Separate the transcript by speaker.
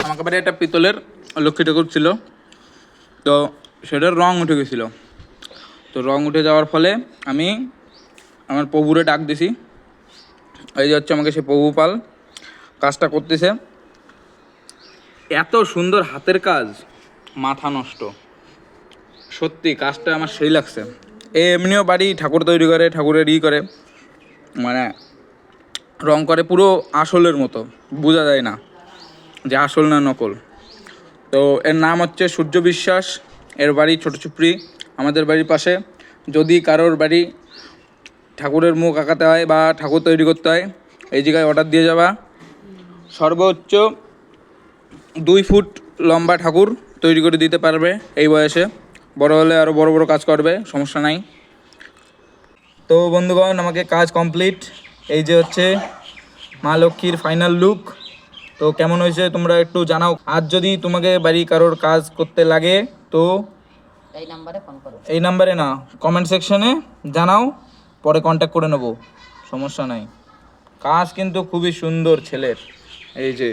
Speaker 1: আমাকে বাড়ি একটা পিতলের লক্ষ্মী ঠাকুর ছিল, তো সেটার রং উঠে গেছিলো। তো রং উঠে যাওয়ার ফলে আমি আমার প্রভুরে ডাক দিছি। এই যে হচ্ছে আমাকে সে প্রভু পাল কাজটা করতেছে। এত সুন্দর হাতের কাজ, মাথা নষ্ট, সত্যি কাজটা আমার সেই লাগছে। এমনিও বাড়ি ঠাকুর তৈরি করে, ঠাকুরের করে মানে রং করে পুরো আসলের মতো, বোঝা যায় না যে আসল না নকল। তো এর নাম হচ্ছে সূর্য বিশ্বাস। এর বাড়ি ছোটো চুপড়ি, আমাদের বাড়ির পাশে। যদি কারোর বাড়ি ঠাকুরের মুখ আঁকাতে হয় বা ঠাকুর তৈরি করতে হয়, এই জায়গায় অর্ডার দিয়ে যাবা। সর্বোচ্চ 2 ফুট লম্বা ঠাকুর তৈরি করে দিতে পারবে এই বয়সে। বড় হলে আরও বড় বড় কাজ করবে, সমস্যা নাই। তো বন্ধুগণ, আমাকে কাজ কমপ্লিট। এই যে হচ্ছে মা লক্ষ্মীর ফাইনাল লুক। তো কেমন হয়েছে তোমরা একটু জানাও। আর যদি তোমাকে বাড়ি কারোর কাজ করতে লাগে তো
Speaker 2: এই নাম্বারে ফোন করো।
Speaker 1: এই নাম্বারে না, কমেন্ট সেকশনে জানাও, পরে কন্ট্যাক্ট করে নেব, সমস্যা নাই। কাজ কিন্তু খুবই সুন্দর ছেলের। এই যে